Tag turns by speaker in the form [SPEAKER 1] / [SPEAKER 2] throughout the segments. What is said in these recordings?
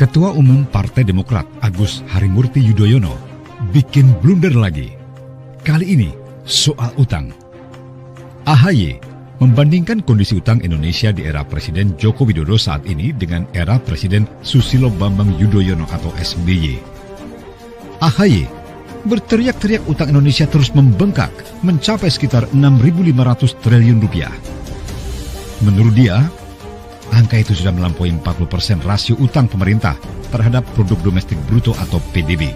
[SPEAKER 1] Ketua Umum Partai Demokrat Agus Harimurti Yudhoyono bikin blunder lagi. Kali ini soal utang. AHY membandingkan kondisi utang Indonesia di era Presiden Joko Widodo saat ini dengan era Presiden Susilo Bambang Yudhoyono atau SBY. AHY berteriak-teriak utang Indonesia terus membengkak mencapai sekitar 6.500 triliun rupiah. Menurut dia, angka itu sudah melampaui 40% rasio utang pemerintah terhadap produk domestik bruto atau PDB.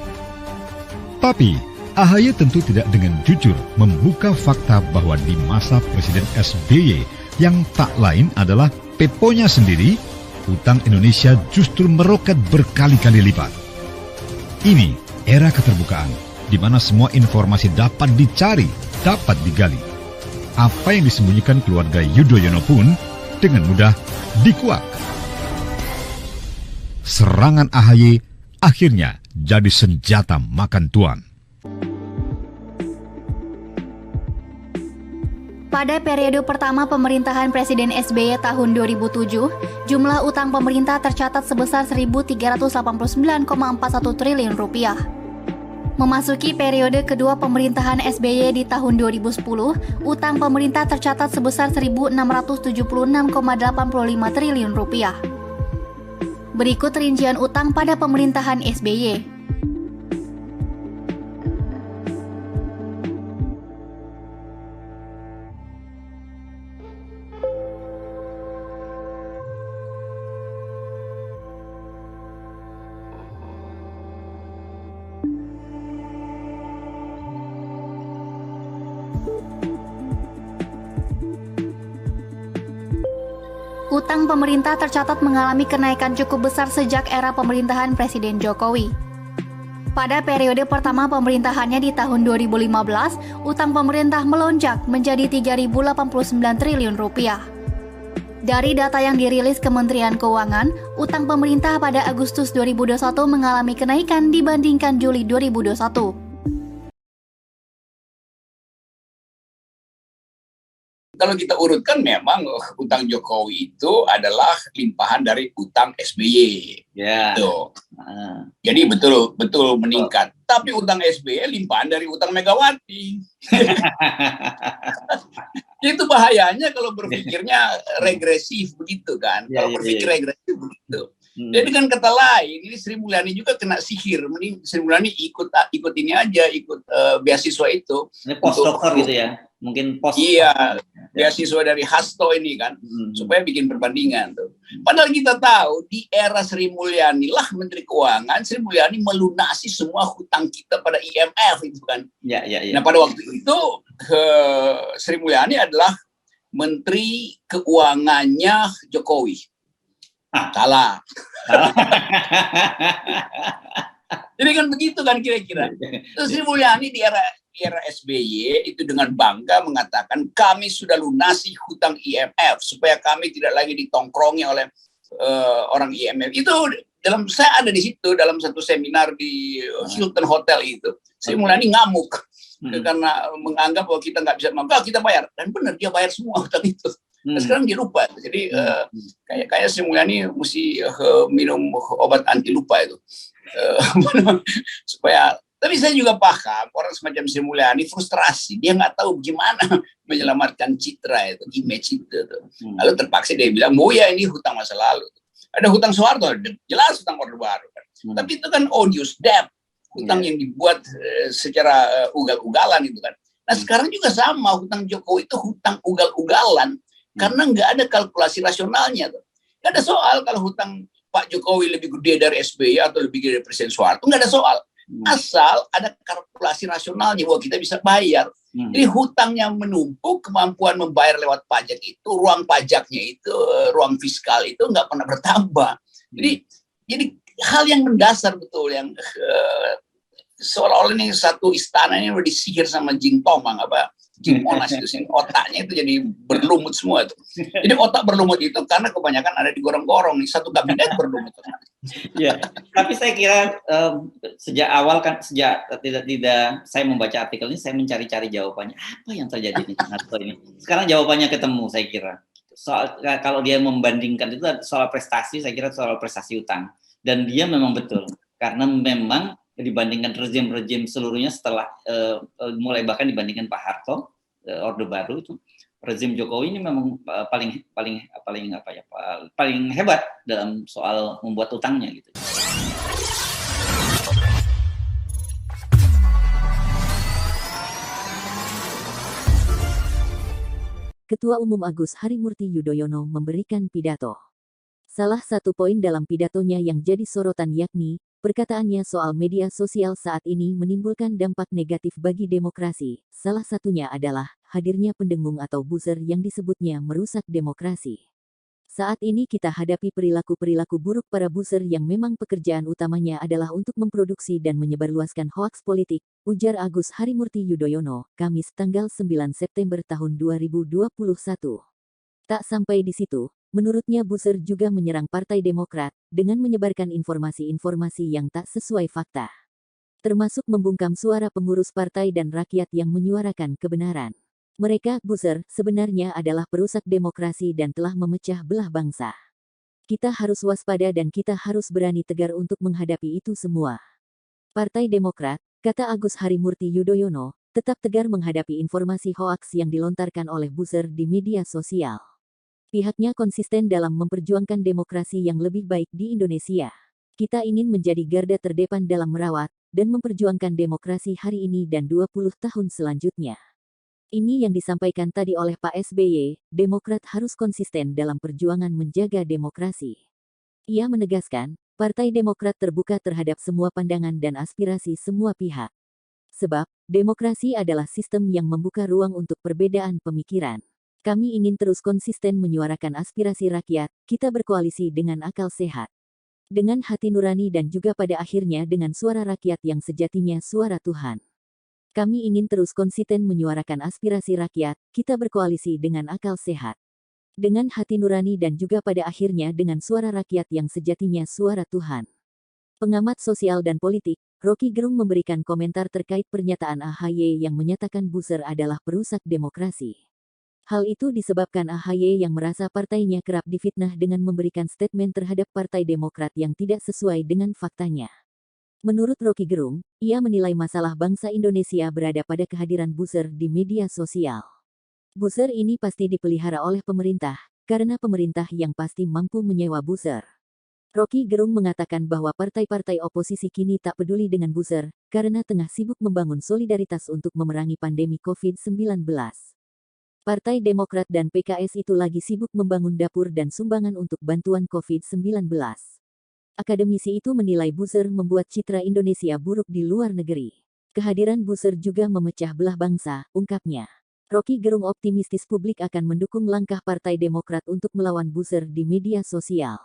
[SPEAKER 1] Tapi, AHY tentu tidak dengan jujur membuka fakta bahwa di masa Presiden SBY yang tak lain adalah peponya sendiri, utang Indonesia justru meroket berkali-kali lipat. Ini era keterbukaan, di mana semua informasi dapat dicari, dapat digali. Apa yang disembunyikan keluarga Yudhoyono pun dengan mudah dikuak. Serangan AHY akhirnya jadi senjata makan tuan.
[SPEAKER 2] Pada periode pertama pemerintahan Presiden SBY tahun 2007, jumlah utang pemerintah tercatat sebesar 1.389,41 triliun rupiah. Memasuki periode kedua pemerintahan SBY di tahun 2010, utang pemerintah tercatat sebesar 1.676,85 triliun rupiah. Berikut rincian utang pada pemerintahan SBY. Utang pemerintah tercatat mengalami kenaikan cukup besar sejak era pemerintahan Presiden Jokowi. Pada periode pertama pemerintahannya di tahun 2015, utang pemerintah melonjak menjadi 3.089 triliun rupiah. Dari data yang dirilis Kementerian Keuangan, utang pemerintah pada Agustus 2021 mengalami kenaikan dibandingkan Juli 2021.
[SPEAKER 3] Kalau kita urutkan memang utang Jokowi itu adalah limpahan dari utang SBY.
[SPEAKER 4] Ya.
[SPEAKER 3] Gitu. Jadi betul meningkat. Tapi utang SBY limpahan dari utang Megawati. Itu bahayanya kalau berpikirnya regresif begitu kan. Kalau berpikir regresif begitu. Jadi dengan kata lain, ini Sri Mulyani juga kena sihir. Mending Sri Mulyani ikut ini aja, ikut beasiswa itu.
[SPEAKER 4] Ini postdoc gitu ya? Mungkin post.
[SPEAKER 3] Iya, beasiswa dari Hasto ini kan, supaya bikin perbandingan tuh. Padahal kita tahu di era Sri Mulyani lah Menteri Keuangan, Sri Mulyani melunasi semua hutang kita pada IMF itu kan.
[SPEAKER 4] Ya.
[SPEAKER 3] Nah pada waktu itu Sri Mulyani adalah Menteri Keuangannya Jokowi. Salah. Jadi kan begitu kan kira-kira. Terus Sri Mulyani di era SBY itu dengan bangga mengatakan kami sudah lunasi hutang IMF supaya kami tidak lagi ditongkrongi oleh orang IMF. Itu saya ada di situ dalam satu seminar di Hilton Hotel itu. Sri Mulyani ngamuk karena menganggap bahwa kita nggak bisa kita bayar, dan benar dia bayar semua hutang itu. Nah, sekarang dia lupa. Jadi kayak Sri Mulyani mesti minum obat anti lupa itu. Supaya, tapi saya juga paham orang semacam Sri Mulyani frustrasi, dia nggak tahu gimana menyelamatkan citra itu, image itu. Lalu terpaksa dia bilang, ya ini hutang masa lalu. Ada hutang Soeharto, jelas hutang Orde Baru. Tapi itu kan odious debt, hutang yang dibuat secara ugal-ugalan itu kan. Nah sekarang juga sama, hutang Jokowi itu hutang ugal-ugalan karena nggak ada kalkulasi rasionalnya tuh. Nggak ada soal kalau hutang Pak Jokowi lebih gede dari SBY atau lebih gede dari Presiden Soeharto, nggak ada soal. Asal ada kalkulasi rasionalnya bahwa kita bisa bayar. Jadi hutangnya menumpuk, kemampuan membayar lewat pajak itu, ruang pajaknya itu, ruang fiskal itu nggak pernah bertambah. Jadi hal yang mendasar betul yang seolah-olah ini satu istana ini udah disihir sama Jin Tomang Jin Monas itu sih, otaknya itu jadi berlumut semua tuh. Jadi otak berlumut itu karena kebanyakan ada di gorong-gorong nih, satu kabinet berlumut.
[SPEAKER 4] Ya, tapi saya kira sejak awal kan tidak saya membaca artikel ini saya mencari-cari jawabannya apa yang terjadi di Hasto ini. Sekarang jawabannya ketemu saya kira. Soal kalau dia membandingkan itu soal prestasi, saya kira soal prestasi utang. Dan dia memang betul, karena memang dibandingkan rezim-rezim seluruhnya setelah mulai bahkan dibandingkan Pak Harto, Orde Baru itu, rezim Jokowi ini memang paling hebat dalam soal membuat utangnya gitu.
[SPEAKER 5] Ketua Umum Agus Harimurti Yudhoyono memberikan pidato. Salah satu poin dalam pidatonya yang jadi sorotan yakni, perkataannya soal media sosial saat ini menimbulkan dampak negatif bagi demokrasi. Salah satunya adalah, hadirnya pendengung atau buzzer yang disebutnya merusak demokrasi. Saat ini kita hadapi perilaku-perilaku buruk para buzzer yang memang pekerjaan utamanya adalah untuk memproduksi dan menyebarluaskan hoaks politik, ujar Agus Harimurti Yudhoyono, Kamis tanggal 9 September tahun 2021. Tak sampai di situ, menurutnya buzzer juga menyerang Partai Demokrat dengan menyebarkan informasi-informasi yang tak sesuai fakta. Termasuk membungkam suara pengurus partai dan rakyat yang menyuarakan kebenaran. Mereka, buzzer, sebenarnya adalah perusak demokrasi dan telah memecah belah bangsa. Kita harus waspada dan kita harus berani tegar untuk menghadapi itu semua. Partai Demokrat, kata Agus Harimurti Yudhoyono, tetap tegar menghadapi informasi hoaks yang dilontarkan oleh buzzer di media sosial. Pihaknya konsisten dalam memperjuangkan demokrasi yang lebih baik di Indonesia. Kita ingin menjadi garda terdepan dalam merawat dan memperjuangkan demokrasi hari ini dan 20 tahun selanjutnya. Ini yang disampaikan tadi oleh Pak SBY, Demokrat harus konsisten dalam perjuangan menjaga demokrasi. Ia menegaskan, Partai Demokrat terbuka terhadap semua pandangan dan aspirasi semua pihak. Sebab, demokrasi adalah sistem yang membuka ruang untuk perbedaan pemikiran. Kami ingin terus konsisten menyuarakan aspirasi rakyat, kita berkoalisi dengan akal sehat. Dengan hati nurani dan juga pada akhirnya dengan suara rakyat yang sejatinya suara Tuhan. Kami ingin terus konsisten menyuarakan aspirasi rakyat, kita berkoalisi dengan akal sehat. Dengan hati nurani dan juga pada akhirnya dengan suara rakyat yang sejatinya suara Tuhan. Pengamat sosial dan politik, Rocky Gerung memberikan komentar terkait pernyataan AHY yang menyatakan buzzer adalah perusak demokrasi. Hal itu disebabkan AHY yang merasa partainya kerap difitnah dengan memberikan statement terhadap Partai Demokrat yang tidak sesuai dengan faktanya. Menurut Rocky Gerung, ia menilai masalah bangsa Indonesia berada pada kehadiran buzzer di media sosial. Buzzer ini pasti dipelihara oleh pemerintah, karena pemerintah yang pasti mampu menyewa buzzer. Rocky Gerung mengatakan bahwa partai-partai oposisi kini tak peduli dengan buzzer, karena tengah sibuk membangun solidaritas untuk memerangi pandemi COVID-19. Partai Demokrat dan PKS itu lagi sibuk membangun dapur dan sumbangan untuk bantuan COVID-19. Akademisi itu menilai buzzer membuat citra Indonesia buruk di luar negeri. Kehadiran buzzer juga memecah belah bangsa, ungkapnya. Rocky Gerung optimistis publik akan mendukung langkah Partai Demokrat untuk melawan buzzer di media sosial.